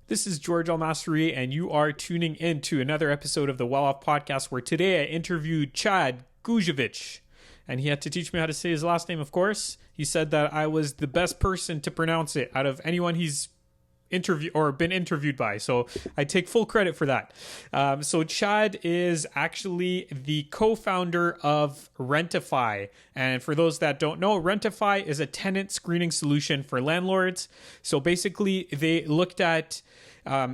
This is George Masri, and you are tuning in to another episode of the Well Off Podcast, where today I interviewed Chad Guziewicz, and he had to teach me how to say his last name, of course. He said that I was the best person to pronounce it out of anyone he's been interviewed by, so I take full credit for that. So Chad is actually the co-founder of Rentify, and for those that don't know, Rentify is a tenant screening solution for landlords. So basically they looked at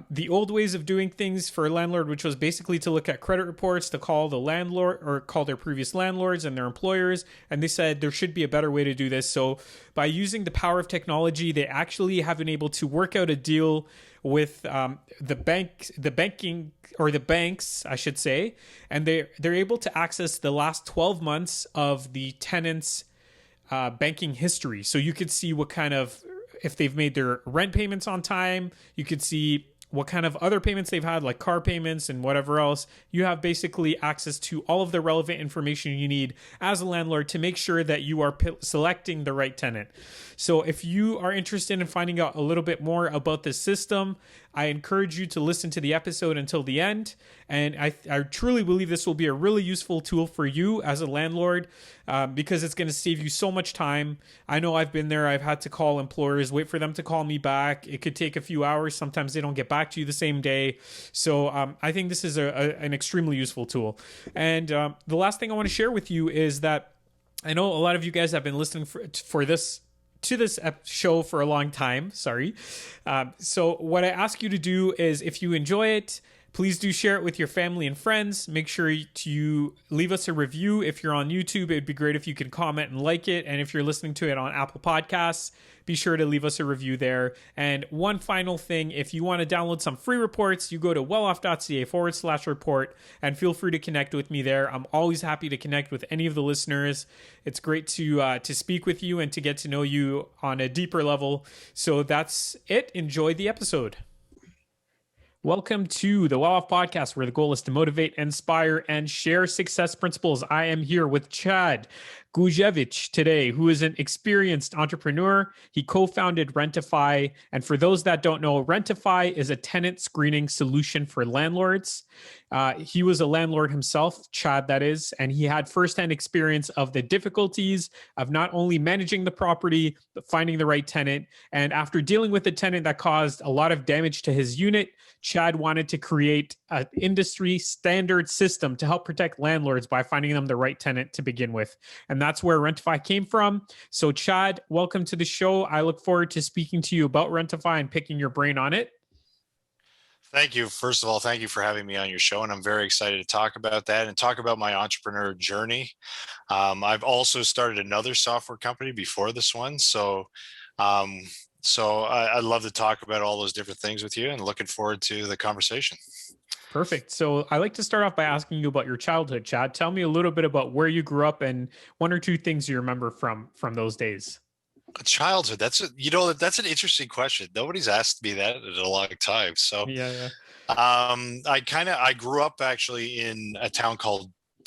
the old ways of doing things for a landlord, which was basically to look at credit reports, to call the landlord or call their previous landlords and their employers. And they said there should be a better way to do this. So by using the power of technology, they actually have been able to work out a deal with the banks, I should say. And they're able to access the last 12 months of the tenant's banking history. So you could see what kind of, if they've made their rent payments on time, you could see what kind of other payments they've had, like car payments and whatever else. You have basically access to all of the relevant information you need as a landlord to make sure that you are selecting the right tenant. So if you are interested in finding out a little bit more about this system, I encourage you to listen to the episode until the end. And I truly believe this will be a really useful tool for you as a landlord because it's going to save you so much time. I know I've been there. I've had to call employers, wait for them to call me back. It could take a few hours. Sometimes they don't get back to you the same day. So I think this is an extremely useful tool. And the last thing I want to share with you is that I know a lot of you guys have been listening to this show for a long time. Sorry. So what I ask you to do is, if you enjoy it, please do share it with your family and friends. Make sure to leave us a review. If you're on YouTube, it'd be great if you could comment and like it. And if you're listening to it on Apple Podcasts, be sure to leave us a review there. And one final thing, if you want to download some free reports, you go to welloff.ca/report and feel free to connect with me there. I'm always happy to connect with any of the listeners. It's great to speak with you and to get to know you on a deeper level. So that's it. Enjoy the episode. Welcome to the Well Off Podcast, where the goal is to motivate, inspire, and share success principles. I am here with Chad Guziewicz today, who is an experienced entrepreneur. He co-founded Rentify. And for those that don't know, Rentify is a tenant screening solution for landlords. He was a landlord himself, Chad that is, and he had firsthand experience of the difficulties of not only managing the property, but finding the right tenant. And after dealing with a tenant that caused a lot of damage to his unit, Chad wanted to create an industry standard system to help protect landlords by finding them the right tenant to begin with. And that's where Rentify came from. So Chad, welcome to the show. I look forward to speaking to you about Rentify and picking your brain on it. Thank you. First of all, thank you for having me on your show. And I'm very excited to talk about that and talk about my entrepreneur journey. I've also started another software company before this one. So I'd love to talk about all those different things with you and looking forward to the conversation. Perfect. So I like to start off by asking you about your childhood, Chad. Tell me a little bit about where you grew up and one or two things you remember from those days. Childhood. That's an interesting question. Nobody's asked me that in a long time. So yeah. I grew up actually in a town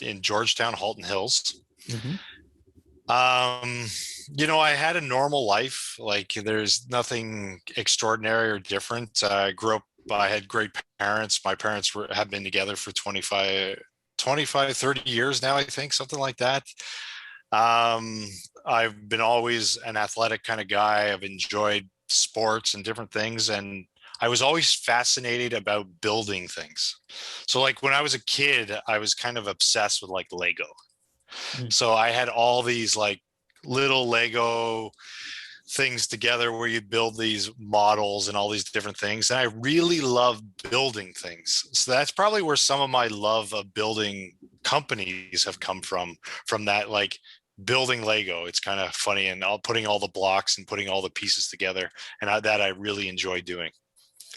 in Georgetown, Halton Hills. Mm-hmm. I had a normal life. Like there's nothing extraordinary or different. I had great parents. My parents have been together for 25, 30 years now, I think, something like that. I've been always an athletic kind of guy. I've enjoyed sports and different things. And I was always fascinated about building things. So like when I was a kid, I was kind of obsessed with like Lego. So I had all these like little Lego things together where you build these models and all these different things. And I really love building things. So that's probably where some of my love of building companies have come from that, like building Lego. It's kind of funny, and putting all the blocks and putting all the pieces together. And I really enjoy doing.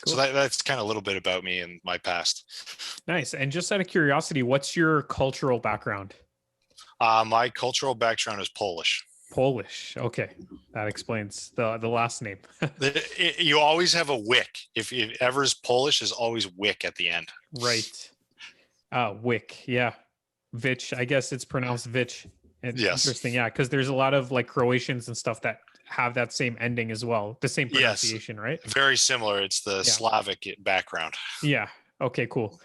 Cool. So that's kind of a little bit about me and my past. Nice. And just out of curiosity, what's your cultural background? My cultural background is Polish. Polish. Okay. That explains the last name. You always have a wick. If it ever is Polish, there's always wick at the end. Right. Wick. Yeah. Vich. I guess it's pronounced Vich. Yes. Interesting. Yeah. Because there's a lot of like Croatians and stuff that have that same ending as well, the same Yes, pronunciation, right? very similar. It's the Yeah. Slavic background. Yeah. Okay, cool.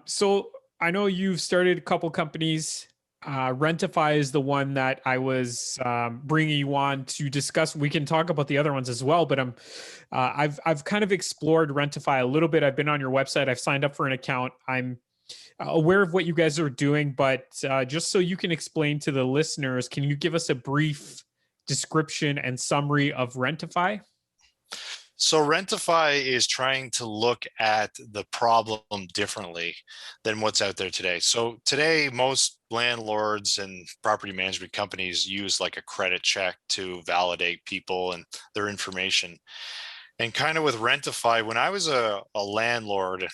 So I know you've started a couple companies. Rentify is the one that I was bringing you on to discuss. We can talk about the other ones as well, but I've kind of explored Rentify a little bit. I've been on your website. I've signed up for an account. I'm aware of what you guys are doing, but just so you can explain to the listeners, can you give us a brief description and summary of Rentify? So Rentify is trying to look at the problem differently than what's out there today. So today, most landlords and property management companies use like a credit check to validate people and their information. And kind of with Rentify, when I was a landlord,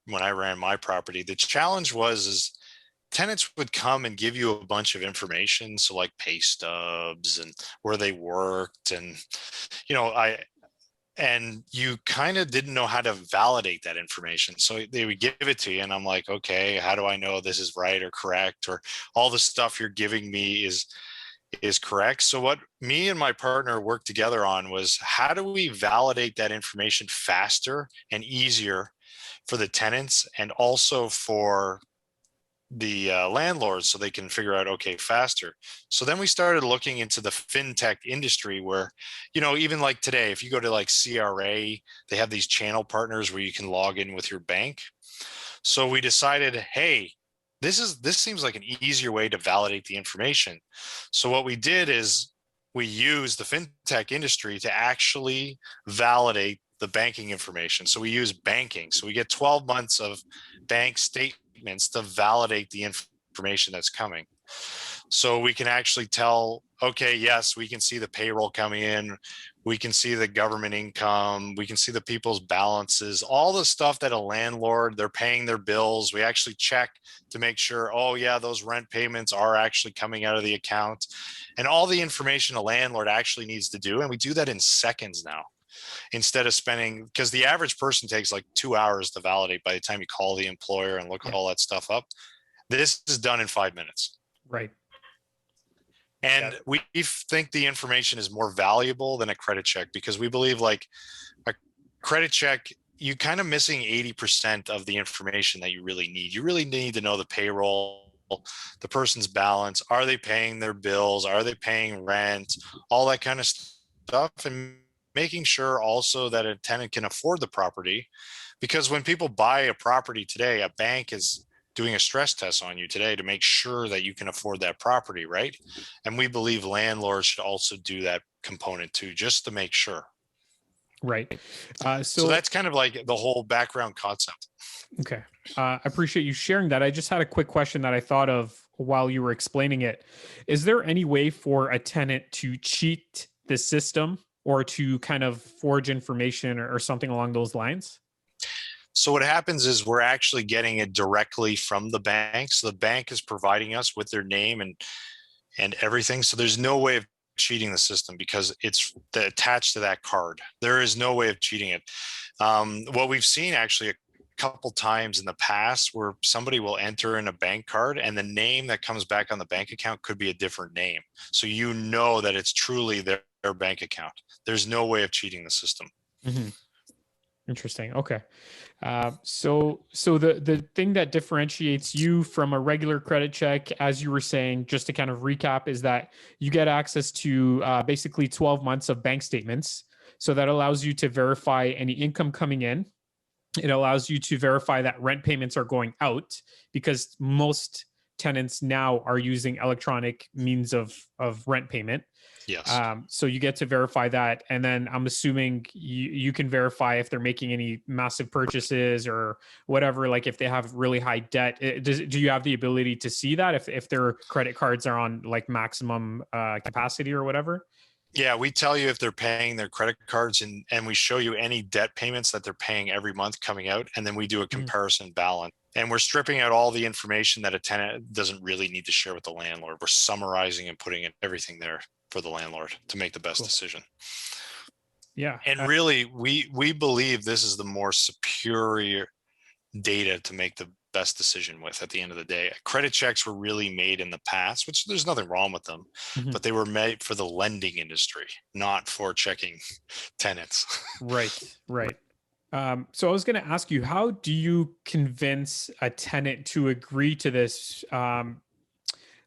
when I ran my property, the challenge is tenants would come and give you a bunch of information. So like pay stubs and where they worked. And, and you kind of didn't know how to validate that information. So they would give it to you. And I'm like, okay, how do I know this is right or correct? Or all the stuff you're giving me is correct. So what me and my partner worked together on was how do we validate that information faster and easier for the tenants and also for the landlords so they can figure out okay faster. So then we started looking into the fintech industry where, even like today, if you go to like CRA, they have these channel partners where you can log in with your bank. So we decided, hey, this seems like an easier way to validate the information. So what we did is we used the fintech industry to actually validate the banking information. So we use banking. So we get 12 months of bank statements to validate the information that's coming. So we can actually tell, okay, yes, we can see the payroll coming in. We can see the government income. We can see the people's balances, all the stuff that a landlord, they're paying their bills. We actually check to make sure, oh yeah, those rent payments are actually coming out of the account and all the information a landlord actually needs to do. And we do that in seconds now instead of spending, because the average person takes like 2 hours to validate by the time you call the employer and look all that stuff up. This is done in 5 minutes. Right. And we think the information is more valuable than a credit check because we believe like a credit check, you kind of missing 80% of the information that you really need. You really need to know the payroll, the person's balance. Are they paying their bills? Are they paying rent? All that kind of stuff. And making sure also that a tenant can afford the property. Because when people buy a property today, a bank is doing a stress test on you today to make sure that you can afford that property, right? And we believe landlords should also do that component too, just to make sure. Right. So that's kind of like the whole background concept. Okay. I appreciate you sharing that. I just had a quick question that I thought of while you were explaining it. Is there any way for a tenant to cheat the system or to kind of forge information or something along those lines? So what happens is we're actually getting it directly from the bank. So the bank is providing us with their name and everything. So there's no way of cheating the system because it's attached to that card. There is no way of cheating it. What we've seen actually a couple times in the past where somebody will enter in a bank card and the name that comes back on the bank account could be a different name. So you know that it's truly their bank account. There's no way of cheating the system. Mm-hmm. Interesting. Okay. So the thing that differentiates you from a regular credit check, as you were saying, just to kind of recap, is that you get access to basically 12 months of bank statements. So that allows you to verify any income coming in. It allows you to verify that rent payments are going out because most tenants now are using electronic means of rent payment. Yes. So you get to verify that. And then I'm assuming you can verify if they're making any massive purchases or whatever, like if they have really high debt. Do you have the ability to see that if their credit cards are on like maximum capacity or whatever? Yeah, we tell you if they're paying their credit cards and we show you any debt payments that they're paying every month coming out. And then we do a comparison balance. And we're stripping out all the information that a tenant doesn't really need to share with the landlord. We're summarizing and putting in everything there for the landlord to make the best decision. Yeah. And really, we believe this is the more superior data to make the best decision with at the end of the day. Credit checks were really made in the past, which there's nothing wrong with them, but they were made for the lending industry, not for checking tenants. Right, right. So I was going to ask you, how do you convince a tenant to agree to this?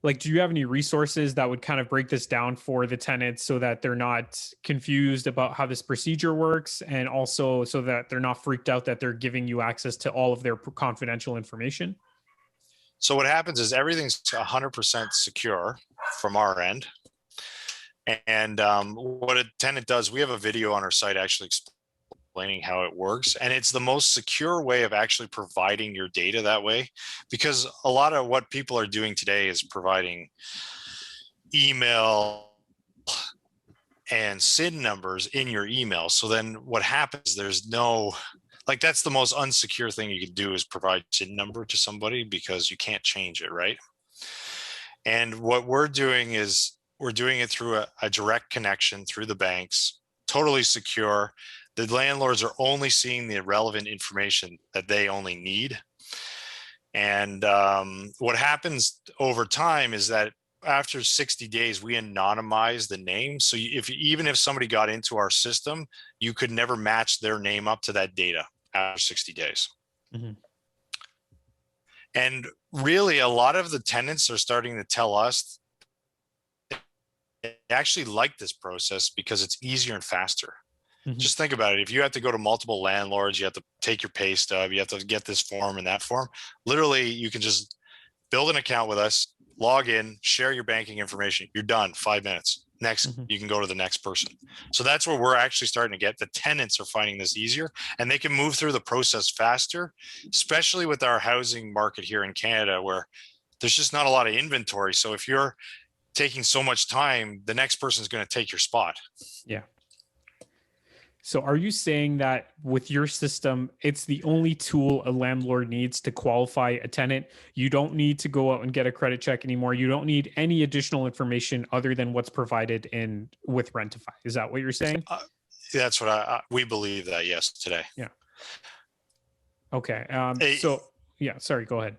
Like, do you have any resources that would kind of break this down for the tenants so that they're not confused about how this procedure works, and also so that they're not freaked out that they're giving you access to all of their confidential information? So what happens is everything's 100% secure from our end. And what a tenant does, we have a video on our site actually explaining how it works. And it's the most secure way of actually providing your data that way, because a lot of what people are doing today is providing email and SIN numbers in your email. So then what happens, there's no, like, that's the most unsecure thing you can do, is provide SIN number to somebody, because you can't change it, right? And what we're doing is we're doing it through a direct connection through the banks, totally secure. The landlords are only seeing the relevant information that they only need. And what happens over time is that after 60 days, we anonymize the name. So even if somebody got into our system, you could never match their name up to that data after 60 days. And really, a lot of the tenants are starting to tell us they actually like this process because it's easier and faster. Just think about it. If you have to go to multiple landlords, you have to take your pay stub, you have to get this form and that form. Literally, you can just build an account with us, log in, share your banking information. You're done. 5 minutes. Next, you can go to the next person. So that's where we're actually starting to get. The tenants are finding this easier, and they can move through the process faster, especially with our housing market here in Canada, where there's just not a lot of inventory. So if you're taking so much time, the next person is going to take your spot. Yeah. So are you saying that with your system, it's the only tool a landlord needs to qualify a tenant? You don't need to go out and get a credit check anymore. You don't need any additional information other than what's provided in with Rentify. Is that what you're saying? That's what we believe that, yes, today. Yeah. Okay. So yeah, sorry, go ahead.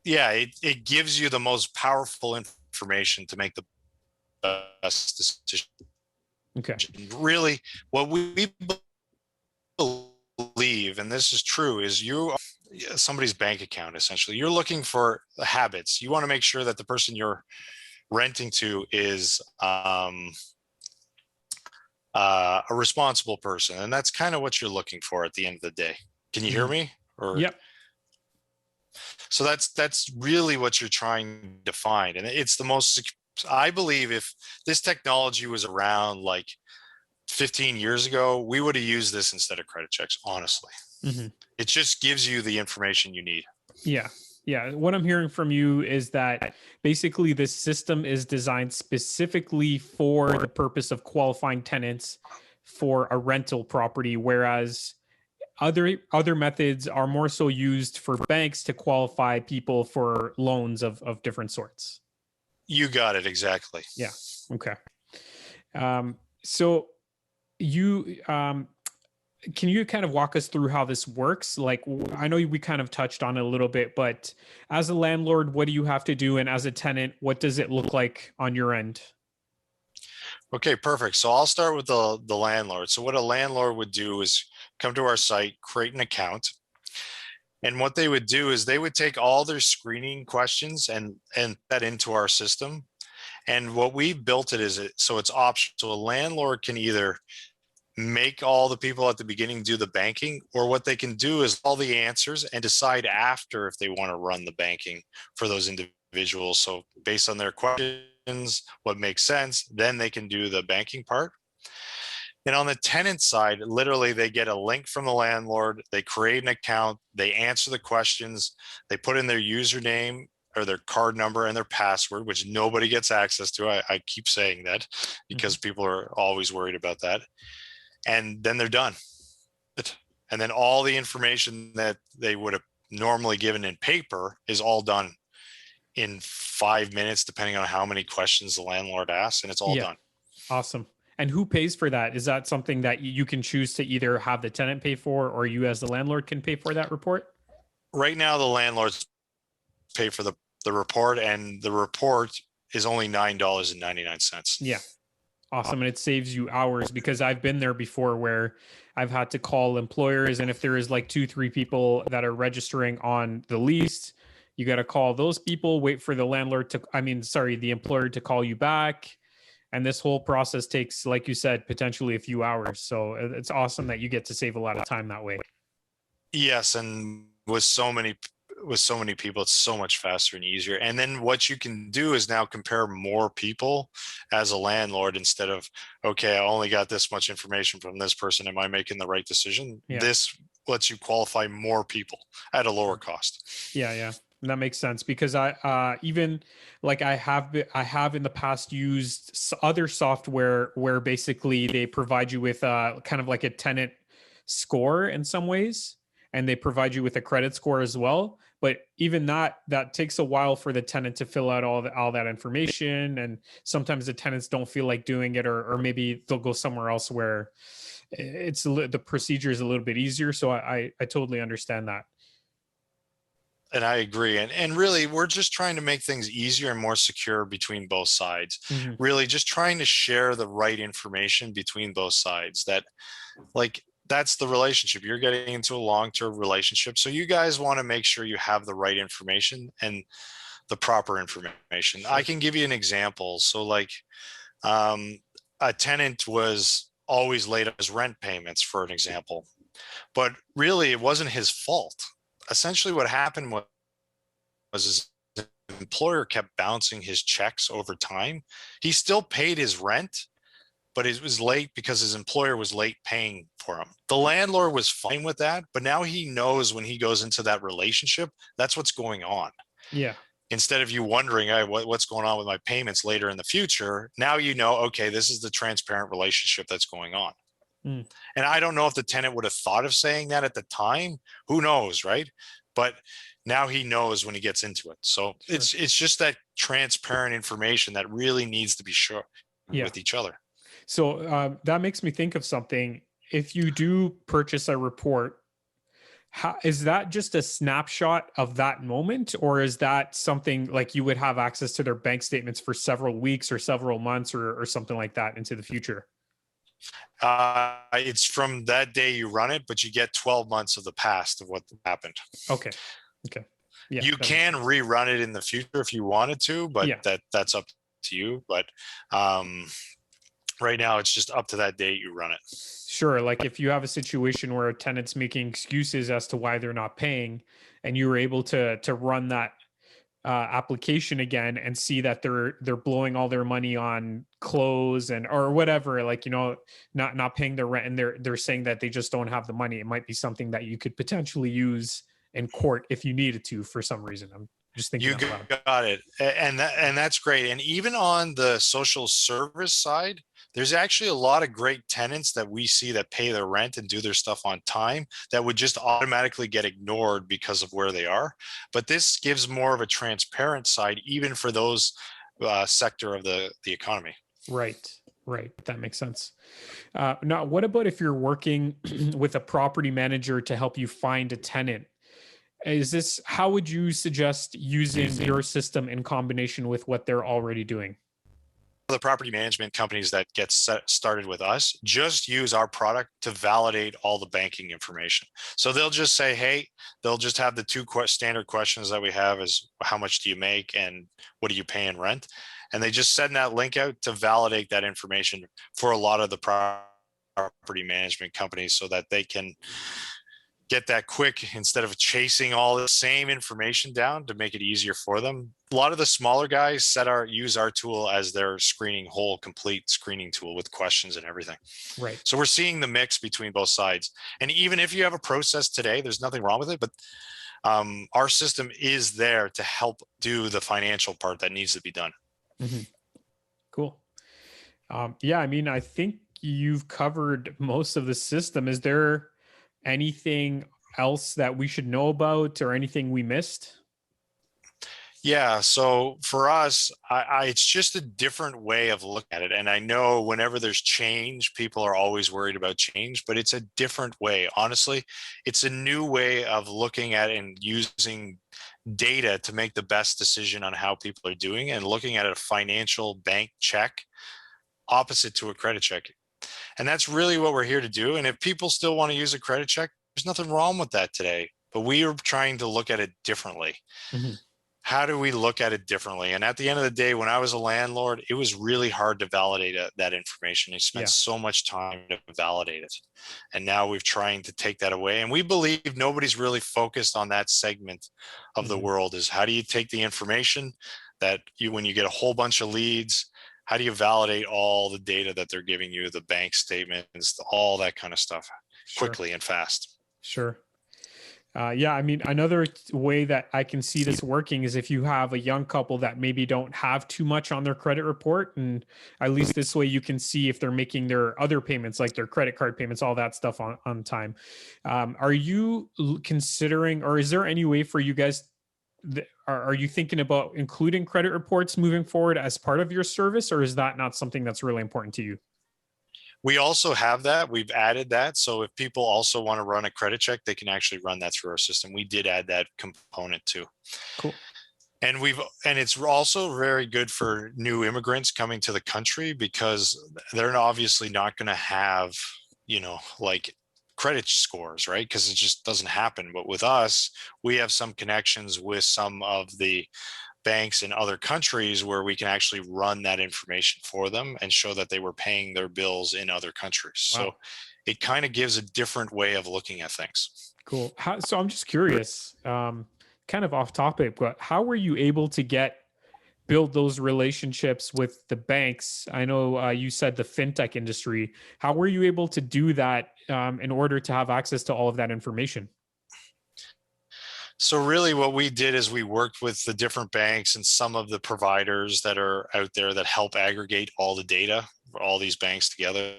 Yeah, it gives you the most powerful information to make the best decision. Okay. Really, what we believe, and this is true, is somebody's bank account, essentially. You're looking for habits. You want to make sure that the person you're renting to is a responsible person. And that's kind of what you're looking for at the end of the day. Can you hear me? Yep. So that's really what you're trying to find. And it's the most, I believe, if this technology was around like 15 years ago, we would have used this instead of credit checks, honestly. It just gives you the information you need. Yeah. Yeah. What I'm hearing from you is that basically this system is designed specifically for the purpose of qualifying tenants for a rental property, whereas other methods are more so used for banks to qualify people for loans of different sorts. You got it. Exactly. Yeah. Okay. So you, can you kind of walk us through how this works? Like, I know we kind of touched on it a little bit, but as a landlord, what do you have to do? And as a tenant, what does it look like on your end? Okay, perfect. So I'll start with the landlord. So what a landlord would do is come to our site, create an account. And what they would do is they would take all their screening questions and that into our system. And what we built it is so it's optional. So a landlord can either make all the people at the beginning do the banking, or what they can do is all the answers and decide after if they want to run the banking for those individuals. So based on their questions, what makes sense, then they can do the banking part. And on the tenant side, literally they get a link from the landlord, they create an account, they answer the questions, they put in their username or their card number and their password, which nobody gets access to. I keep saying that because people are always worried about that. And then they're done. And then all the information that they would have normally given in paper is all done in 5 minutes, depending on how many questions the landlord asks, and it's all done. Awesome. And who pays for that? Is that something that you can choose to either have the tenant pay for, or you as the landlord can pay for that report? Right now, the landlords pay for the report, and the report is only $9.99. Yeah. Awesome. And it saves you hours, because I've been there before where I've had to call employers. And if there is like 2, 3 people that are registering on the lease, you got to call those people, wait for the landlord to, the employer to call you back. And this whole process takes, like you said, potentially a few hours. So it's awesome that you get to save a lot of time that way. Yes, and with so many people, it's so much faster and easier. And then what you can do is now compare more people as a landlord, instead of, okay, I only got this much information from this person. Am I making the right decision? Yeah. This lets you qualify more people at a lower cost. Yeah, yeah. That makes sense, because I even like I have in the past used other software where basically they provide you with kind of like a tenant score in some ways, and they provide you with a credit score as well. But even that takes a while for the tenant to fill out all that information, and sometimes the tenants don't feel like doing it, or maybe they'll go somewhere else where the procedure is a little bit easier. So I totally understand that. And I agree. And really, we're just trying to make things easier and more secure between both sides. Mm-hmm. Really, just trying to share the right information between both sides. That's the relationship. You're getting into a long-term relationship. So you guys want to make sure you have the right information and the proper information. Sure. I can give you an example. So a tenant was always late on his rent payments, for an example, but really it wasn't his fault. Essentially what happened was his employer kept bouncing his checks over time. He still paid his rent, but it was late because his employer was late paying for him. The landlord was fine with that, but now he knows when he goes into that relationship, that's what's going on. Yeah. Instead of you wondering, hey, what's going on with my payments later in the future, now you know, okay, this is the transparent relationship that's going on. Mm. And I don't know if the tenant would have thought of saying that at the time. Who knows, right? But now he knows when he gets into it. So Sure. it's just that transparent information that really needs to be shared with each other. So that makes me think of something. If you do purchase a report, is that just a snapshot of that moment, or is that something like you would have access to their bank statements for several weeks or several months or something like that into the future? It's from that day you run it, but you get 12 months of the past of what happened. Okay. Yeah, you can rerun it in the future if you wanted to, but that's up to you. But right now it's just up to that date you run it. Sure. Like if you have a situation where a tenant's making excuses as to why they're not paying, and you were able to run that application again and see that they're blowing all their money on clothes and or whatever, like, not paying their rent, and they're saying that they just don't have the money, it might be something that you could potentially use in court if you needed to for some reason. I'm just thinking you got it. And that's great. And even on the social service side, there's actually a lot of great tenants that we see that pay their rent and do their stuff on time that would just automatically get ignored because of where they are. But this gives more of a transparent side, even for those sector of the economy. Right. That makes sense. Now, what about if you're working with a property manager to help you find a tenant? How would you suggest using your system in combination with what they're already doing? The property management companies that get started with us just use our product to validate all the banking information. So they'll just say, hey, they'll just have the two standard questions that we have is how much do you make and what do you pay in rent? And they just send that link out to validate that information for a lot of the property management companies so that they can get that quick instead of chasing all the same information down to make it easier for them. A lot of the smaller guys use our tool as their complete screening tool with questions and everything. Right. So we're seeing the mix between both sides. And even if you have a process today, there's nothing wrong with it, but our system is there to help do the financial part that needs to be done. Mm-hmm. Cool. I think you've covered most of the system. Is there anything else that we should know about or anything we missed? Yeah, so for us, it's just a different way of looking at it. And I know whenever there's change, people are always worried about change, but it's a different way. Honestly, it's a new way of looking at and using data to make the best decision on how people are doing and looking at a financial bank check opposite to a credit check. And that's really what we're here to do. And if people still want to use a credit check, there's nothing wrong with that today. But we are trying to look at it differently. Hmm. How do we look at it differently? And at the end of the day, when I was a landlord, it was really hard to validate that information. You spent Yeah. so much time to validate it. And now we're trying to take that away. And we believe nobody's really focused on that segment of the Hmm. world is how do you take the information that you, when you get a whole bunch of leads, how do you validate all the data that they're giving you, the bank statements, all that kind of stuff Sure. quickly and fast? Sure. Yeah, I mean, another way that I can see this working is if you have a young couple that maybe don't have too much on their credit report, and at least this way you can see if they're making their other payments, like their credit card payments, all that stuff on time. Are you considering, or is there any way for you guys? Are you thinking about including credit reports moving forward as part of your service, or is that not something that's really important to you? We also have that. We've added that. So if people also want to run a credit check, they can actually run that through our system. We did add that component too. Cool. And it's also very good for new immigrants coming to the country because they're obviously not going to have, like credit scores, right? Because it just doesn't happen. But with us, we have some connections with some of the banks in other countries where we can actually run that information for them and show that they were paying their bills in other countries. So Wow. it kind of gives a different way of looking at things. Cool. So I'm just curious, kind of off topic, but how were you able to build those relationships with the banks? I know you said the fintech industry. How were you able to do that in order to have access to all of that information? So really what we did is we worked with the different banks and some of the providers that are out there that help aggregate all the data for all these banks together.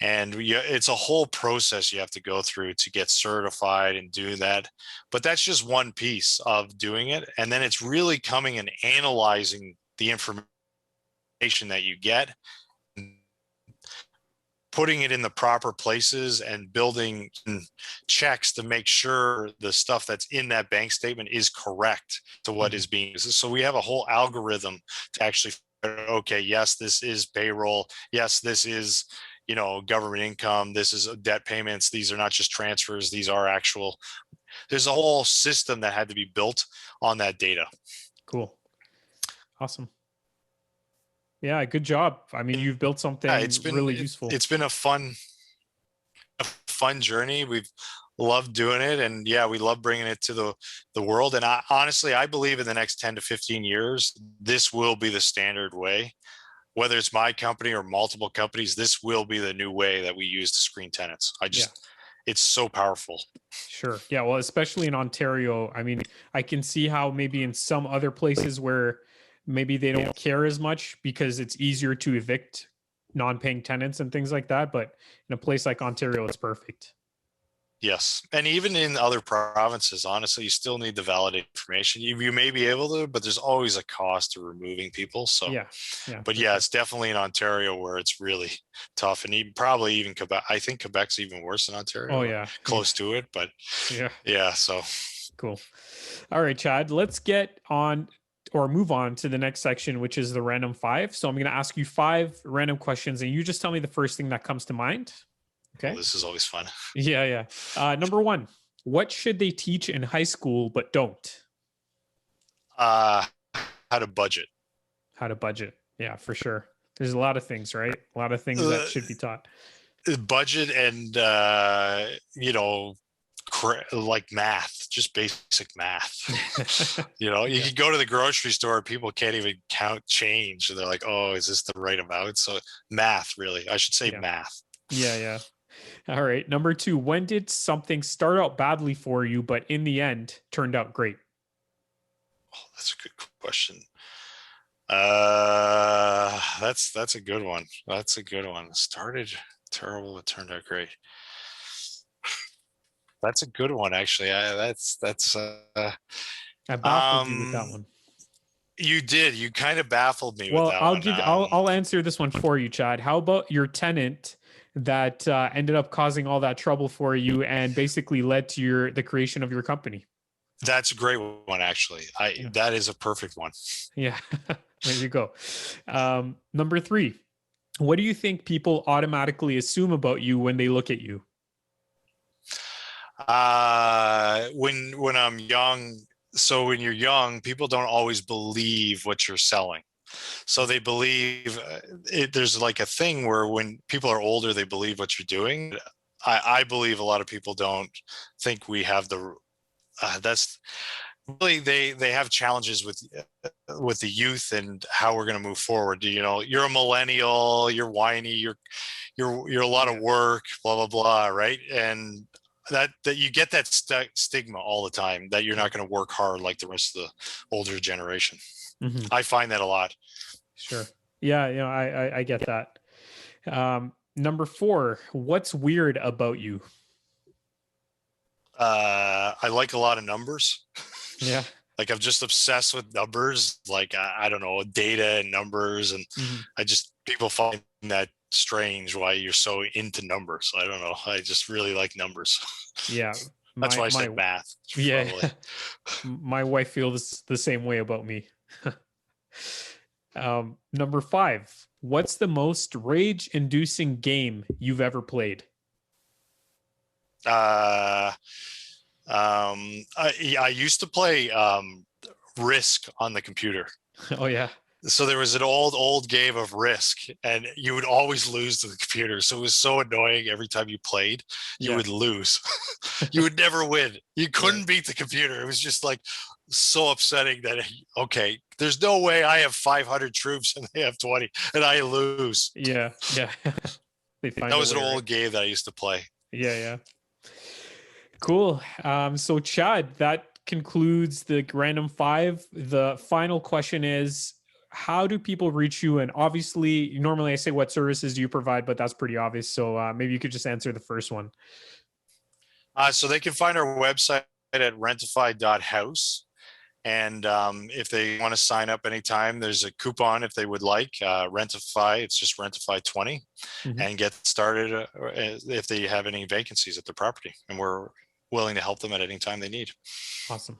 And it's a whole process you have to go through to get certified and do that. But that's just one piece of doing it. And then it's really coming and analyzing the information that you get, putting it in the proper places and building checks to make sure the stuff that's in that bank statement is correct to what Mhm. is being used. So we have a whole algorithm to actually, okay, yes, this is payroll. Yes, this is, government income. This is debt payments. These are not just transfers. These are actual, there's a whole system that had to be built on that data. Cool. Awesome. Yeah, good job. I mean, And you've built yeah, something really useful. it's been a fun journey. We've loved doing it, and yeah, we love bringing it to the world. And honestly, I believe in the next 10 to 15 years, this will be the standard way. Whether it's my company or multiple companies, this will be the new way that we use to screen tenants. Yeah. It's so powerful. Sure. Yeah. Well, especially in Ontario, I mean, I can see how maybe in some other places where maybe they don't care as much because it's easier to evict non-paying tenants and things like that. But in a place like Ontario, it's perfect. Yes. And even in other provinces, honestly, you still need to validate information. You may be able to, but there's always a cost to removing people. So, Yeah. Yeah, but for yeah, sure. it's definitely in Ontario where it's really tough. And probably even Quebec. I think Quebec's even worse than Oh, Ontario or yeah. Yeah. close to it. But Yeah. yeah, so Cool. All right, Chad, let's get on or move on to the next section, which is the random five. So I'm going to ask you five random questions and you just tell me the first thing that comes to mind. well, Okay. this is always fun. Yeah. Yeah. Number one, what should they teach in high school but don't? Uh, how to budget. How to budget. Yeah, for sure. There's a lot of things, right? A lot of things Uh, that should be taught. budget and, like math, just basic math. You Yeah. can go to the grocery store, people can't even count change. They're like, oh, is this the right amount? So math, really, I should say Yeah. math. Yeah. Yeah. All right. Number two, when did something start out badly for you, but in the end turned out great? Oh, that's a good question. That's a good one. That's a good one. Started terrible, it turned out great. That's a good one, actually. That's I baffled you with that Um, one. you did. You kind of baffled me with Well, that one. I'll answer this one for you, Chad. How about your tenant that ended up causing all that trouble for you and basically led to the creation of your company? That's a great one, actually. Yeah. That is a perfect one. Yeah. There you go. Number 3. What do you think people automatically assume about you when they look at you? When I'm young, so when you're young, people don't always believe what you're selling. So they believe there's like a thing where when people are older, they believe what you're doing. I believe a lot of people don't think we have that's really, they have challenges with the youth and how we're going to move forward. You know, you're a millennial, you're whiny, you're a lot of work, blah blah blah, right? And that you get that stigma all the time that you're not going to work hard like the rest of the older generation. Mm-hmm. I find that a lot. Sure. Yeah, I get that. Number 4, what's weird about you? I like a lot of numbers. Yeah. Like I'm just obsessed with numbers. Like I don't know, data and numbers, and people find that strange why you're so into numbers. I don't know. I just really like numbers. Yeah. That's why I said math. Yeah. My wife feels the same way about me. Number 5, what's the most rage-inducing game you've ever played? I used to play Risk on the computer. Oh yeah. So there was an old game of Risk, and you would always lose to the computer. So it was so annoying every time you played, you would lose. You would never win. You couldn't beat the computer. It was just like so upsetting that, okay, there's no way I have 500 troops and they have 20 and I lose. Yeah. That was an old game that I used to play. Yeah. Cool. So Chad, that concludes the random 5. The final question is, how do people reach you? And obviously, normally I say what services do you provide, but that's pretty obvious. So maybe you could just answer the first one. So they can find our website at rentify.house. And if they want to sign up anytime, there's a coupon if they would like. Rentify, it's just Rentify 20, and get started if they have any vacancies at their property. And we're willing to help them at any time they need. Awesome.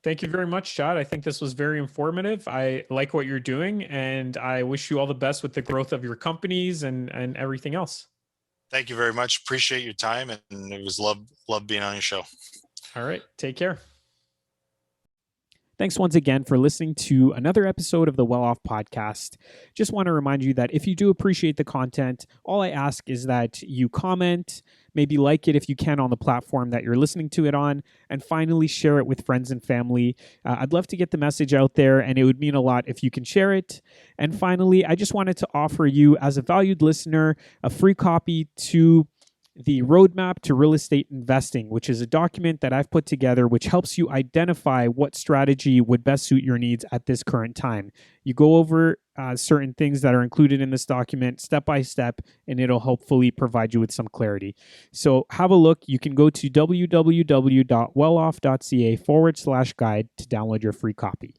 Thank you very much, Chad. I think this was very informative. I like what you're doing, and I wish you all the best with the growth of your companies and everything else. Thank you very much. Appreciate your time, and it was love being on your show. All right. Take care. Thanks once again for listening to another episode of the Well Off Podcast. Just want to remind you that if you do appreciate the content, all I ask is that you comment, maybe like it if you can on the platform that you're listening to it on, and finally share it with friends and family. I'd love to get the message out there, and it would mean a lot if you can share it. And finally, I just wanted to offer you, as a valued listener, a free copy to the Roadmap to Real Estate Investing, which is a document that I've put together which helps you identify what strategy would best suit your needs at this current time. You go over certain things that are included in this document step by step, and it'll hopefully provide you with some clarity. So have a look. You can go to www.welloff.ca/guide to download your free copy.